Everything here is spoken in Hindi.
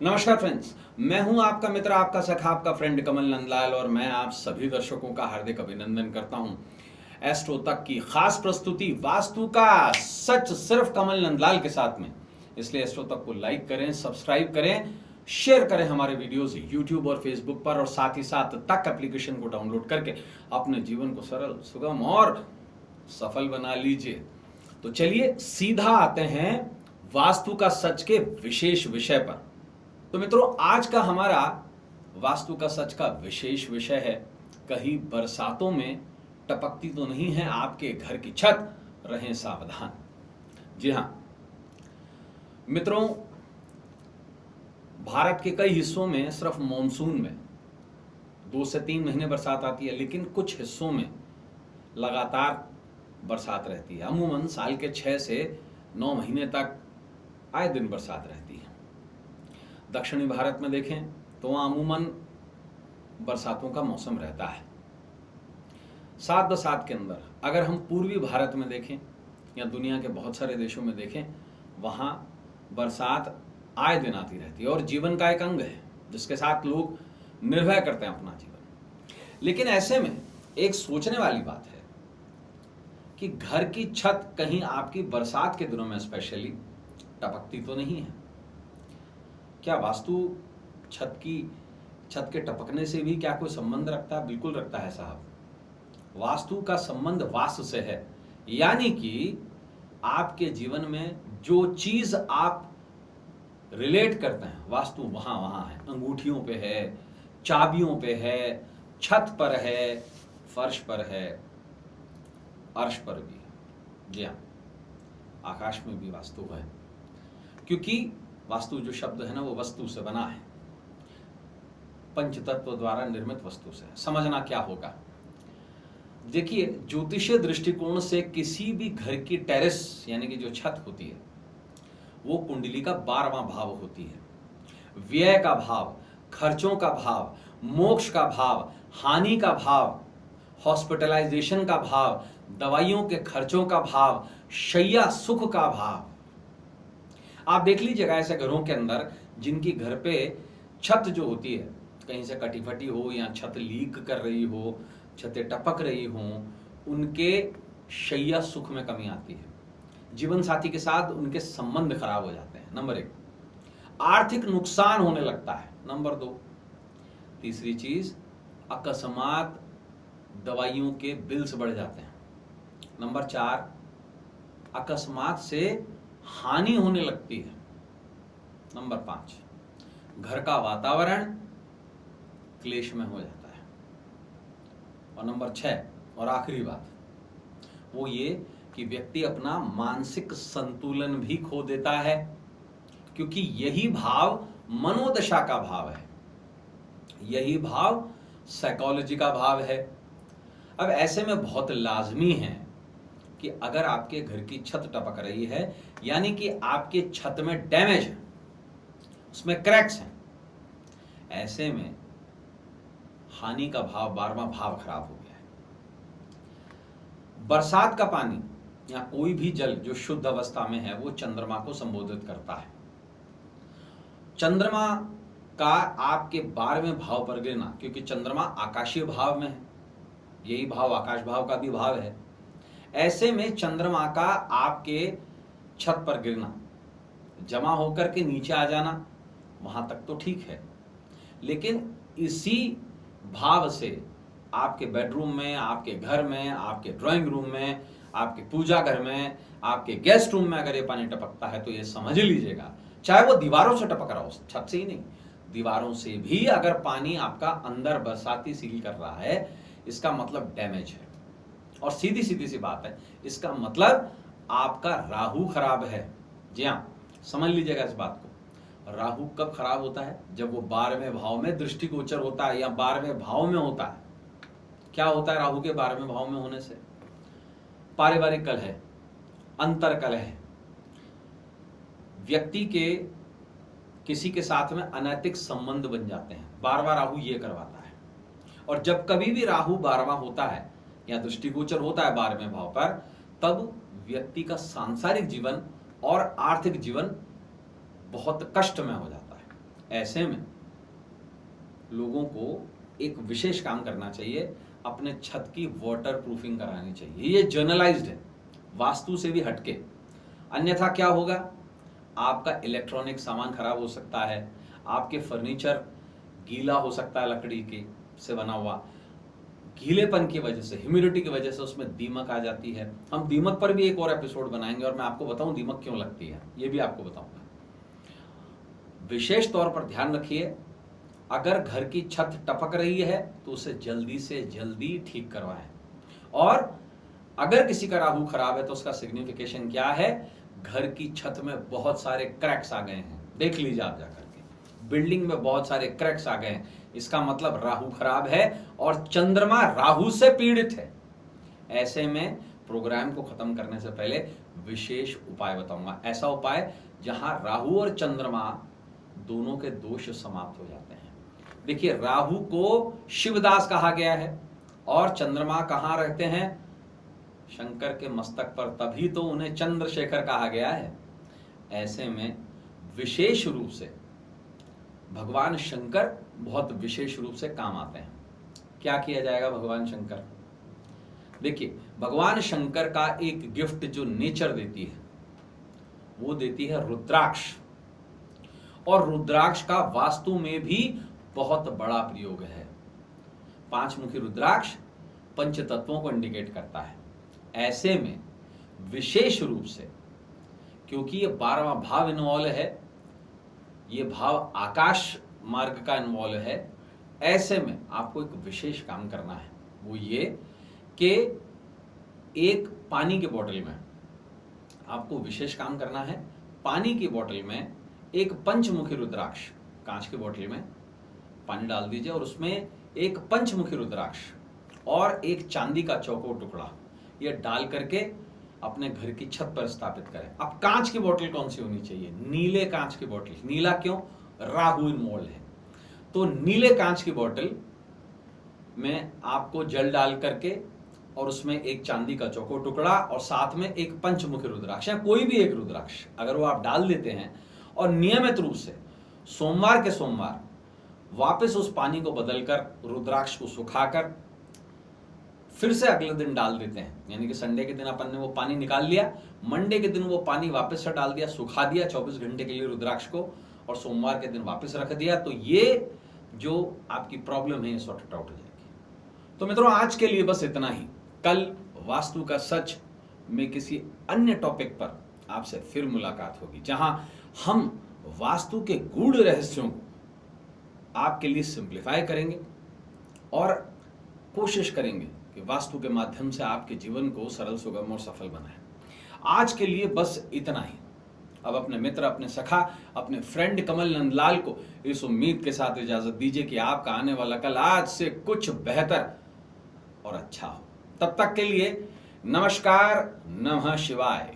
नमस्कार फ्रेंड्स, मैं हूं आपका मित्र, आपका सखा, आपका फ्रेंड कमल नंदलाल और मैं आप सभी दर्शकों का हार्दिक अभिनंदन करता हूं एस्ट्रो तक की खास प्रस्तुति वास्तु का सच सिर्फ कमल नंदलाल के साथ में। इसलिए एस्ट्रो तक को लाइक करें, सब्सक्राइब करें, शेयर करें हमारे वीडियोस यूट्यूब और फेसबुक पर, और साथ ही साथ तक एप्लीकेशन को डाउनलोड करके अपने जीवन को सरल, सुगम और सफल बना लीजिए। तो चलिए सीधा आते हैं वास्तु का सच के विशेष विषय पर। तो मित्रों, आज का हमारा वास्तु का सच का विशेष विषय है, कहीं बरसातों में टपकती तो नहीं है आपके घर की छत, रहें सावधान। जी हां मित्रों, भारत के कई हिस्सों में सिर्फ मॉनसून में 2 से 3 महीने बरसात आती है, लेकिन कुछ हिस्सों में लगातार बरसात रहती है। अमूमन साल के 6 से 9 महीने तक आए दिन बरसात रहती है। दक्षिणी भारत में देखें तो वहाँ अमूमन बरसातों का मौसम रहता है। साथ बसात के अंदर अगर हम पूर्वी भारत में देखें या दुनिया के बहुत सारे देशों में देखें, वहाँ बरसात आए दिन आती रहती है और जीवन का एक अंग है जिसके साथ लोग निर्भय करते हैं अपना जीवन। लेकिन ऐसे में एक सोचने वाली बात है कि घर की छत कहीं आपकी बरसात के दिनों में स्पेशली टपकती तो नहीं है। क्या वास्तु छत के टपकने से भी क्या कोई संबंध रखता है? बिल्कुल रखता है साहब। वास्तु का संबंध वास्तु से है, यानी कि आपके जीवन में जो चीज आप रिलेट करते हैं वहां वहां है। अंगूठियों पे है, चाबियों पे है, छत पर है, फर्श पर है, अर्श पर भी। जी हाँ, आकाश में भी वास्तु है, क्योंकि वास्तु जो शब्द है ना वो वस्तु से बना है, पंचतत्व द्वारा निर्मित वस्तु से। समझना क्या होगा, देखिए ज्योतिषीय दृष्टिकोण से किसी भी घर की टेरेस यानी कि जो छत होती है वो कुंडली का 12वां भाव होती है। व्यय का भाव, खर्चों का भाव, मोक्ष का भाव, हानि का भाव, हॉस्पिटलाइजेशन का भाव, दवाइयों के खर्चों का भाव, शैया सुख का भाव। आप देख लीजिएगा ऐसे घरों के अंदर जिनकी घर पे छत जो होती है कहीं से कटी फटी हो या छत लीक कर रही हो, छतें टपक रही हो, उनके शैया सुख में कमी आती है। जीवन साथी के साथ उनके संबंध खराब हो जाते हैं। नंबर 1, आर्थिक नुकसान होने लगता है। नंबर 2, तीसरी चीज, अकस्मात दवाइयों के बिल्स बढ़ जाते हैं। नंबर 4, अकस्मात से हानि होने लगती है। नंबर 5, घर का वातावरण क्लेश में हो जाता है। और नंबर 6 और आखिरी बात वो ये कि व्यक्ति अपना मानसिक संतुलन भी खो देता है, क्योंकि यही भाव मनोदशा का भाव है, यही भाव साइकोलॉजी का भाव है। अब ऐसे में बहुत लाजमी है कि अगर आपके घर की छत टपक रही है यानी कि आपके छत में डैमेज है, उसमें क्रैक्स हैं, ऐसे में हानि का भाव 12वां भाव खराब हो गया है। बरसात का पानी या कोई भी जल जो शुद्ध अवस्था में है वो चंद्रमा को संबोधित करता है। चंद्रमा का आपके 12वें भाव पर गिरना, क्योंकि चंद्रमा आकाशीय भाव में है, यही भाव आकाश भाव का भी भाव है। ऐसे में चंद्रमा का आपके छत पर गिरना, जमा होकर के नीचे आ जाना, वहां तक तो ठीक है, लेकिन इसी भाव से आपके बेडरूम में, आपके घर में, आपके ड्राइंग रूम में, आपके पूजा घर में, आपके गेस्ट रूम में अगर ये पानी टपकता है तो ये समझ लीजिएगा, चाहे वो दीवारों से टपक रहा हो, छत से ही नहीं, दीवारों से भी अगर पानी आपका अंदर बरसाती सील कर रहा है, इसका मतलब डैमेज है। और सीधी सी बात है, इसका मतलब आपका राहु खराब है। जी हाँ, समझ लीजिएगा इस बात को। राहु कब खराब होता है? जब वो 12वें भाव में दृष्टिगोचर होता है या 12वें भाव में होता है। क्या होता है राहु के 12वें भाव में होने से? पारिवारिक कलह, अंतर कलह, व्यक्ति के किसी के साथ में अनैतिक संबंध बन जाते हैं। 12वां राहु ये करवाता है। और जब कभी भी राहु 12वां होता है या दृष्टिगोचर होता है 12वें भाव पर, तब व्यक्ति का सांसारिक जीवन और आर्थिक जीवन बहुत कष्ट में हो जाता है। ऐसे में लोगों को एक विशेष काम करना चाहिए, अपने छत की वाटर प्रूफिंग करानी चाहिए। ये जर्नलाइज्ड है, वास्तु से भी हटके। अन्यथा क्या होगा, आपका इलेक्ट्रॉनिक सामान खराब हो सकता है, आपके फर्नीचर गीला हो सकता है, लकड़ी के से बना हुआ, गीलेपन की वजह से, ह्यूमिडिटी की वजह से उसमें दीमक आ जाती है। हम दीमक पर भी एक और एपिसोड बनाएंगे और मैं आपको बताऊं दीमक क्यों लगती है, ये भी आपको बताऊंगा। विशेष तौर पर ध्यान रखिए, अगर घर की छत टपक रही है तो उसे जल्दी से जल्दी ठीक करवाएं। और अगर किसी का राहु खराब है तो उसका सिग्निफिकेशन क्या है, घर की छत में बहुत सारे क्रैक्स आ गए हैं, देख लीजिए आप जाकर के, बिल्डिंग में बहुत सारे क्रैक्स आ गए हैं, इसका मतलब राहु खराब है और चंद्रमा राहु से पीड़ित है। ऐसे में प्रोग्राम को खत्म करने से पहले विशेष उपाय बताऊंगा, ऐसा उपाय जहां राहु और चंद्रमा दोनों के दोष समाप्त हो जाते हैं। देखिए, राहु को शिवदास कहा गया है और चंद्रमा कहां रहते हैं, शंकर के मस्तक पर, तभी तो उन्हें चंद्रशेखर कहा गया है। ऐसे में विशेष रूप से भगवान शंकर बहुत विशेष रूप से काम आते हैं। क्या किया जाएगा भगवान शंकर? देखिए, भगवान शंकर का एक गिफ्ट जो नेचर देती है वो देती है रुद्राक्ष, और रुद्राक्ष का वास्तु में भी बहुत बड़ा प्रयोग है। 5 मुखी रुद्राक्ष पंच तत्वों को इंडिकेट करता है। ऐसे में विशेष रूप से, क्योंकि ये 12वां भाव इन्वॉल्व है, ये भाव आकाश मार्ग का इन्वॉल्व है, ऐसे में आपको एक विशेष काम करना है, वो ये कि एक पानी की बोतल में आपको विशेष काम करना है। पानी की बोतल में एक पंचमुखी रुद्राक्ष, कांच की बोतल में पानी डाल दीजिए और उसमें एक पंचमुखी रुद्राक्ष और एक चांदी का चौकोर टुकड़ा ये डाल करके अपने घर की छत पर स्थापित करें। अब कांच की बोतल कौन सी होनी चाहिए? नीले कांच की बोतल। नीला क्यों? राहु इन्वॉल्व है, तो नीले कांच की बोतल में आपको जल डाल करके और उसमें एक चांदी का चौकोर टुकड़ा और साथ में एक पंचमुखी रुद्राक्ष या कोई भी एक रुद्राक्ष अगर वो आप डाल देते हैं और नियमित रूप से सोमवार के सोमवार वापस उस पानी को बदलकर रुद्राक्ष को सुखाकर फिर से अगले दिन डाल देते हैं, यानी कि संडे के दिन अपन ने वो पानी निकाल लिया, मंडे के दिन वो पानी वापस से डाल दिया, सुखा दिया 24 घंटे के लिए रुद्राक्ष को, और सोमवार के दिन वापस रख दिया, तो ये जो आपकी प्रॉब्लम है ये सॉर्ट आउट हो जाएगी। तो मित्रों, आज के लिए बस इतना ही। कल वास्तु का सच में किसी अन्य टॉपिक पर आपसे फिर मुलाकात होगी, जहां हम वास्तु के गूढ़ रहस्यों को आपके लिए सिंप्लीफाई करेंगे और कोशिश करेंगे कि वास्तु के माध्यम से आपके जीवन को सरल, सुगम और सफल बनाएं। आज के लिए बस इतना ही। अब अपने मित्र, अपने सखा, अपने फ्रेंड कमल नंदलाल को इस उम्मीद के साथ इजाजत दीजिए कि आपका आने वाला कल आज से कुछ बेहतर और अच्छा हो। तब तक के लिए नमस्कार, नमः शिवाय।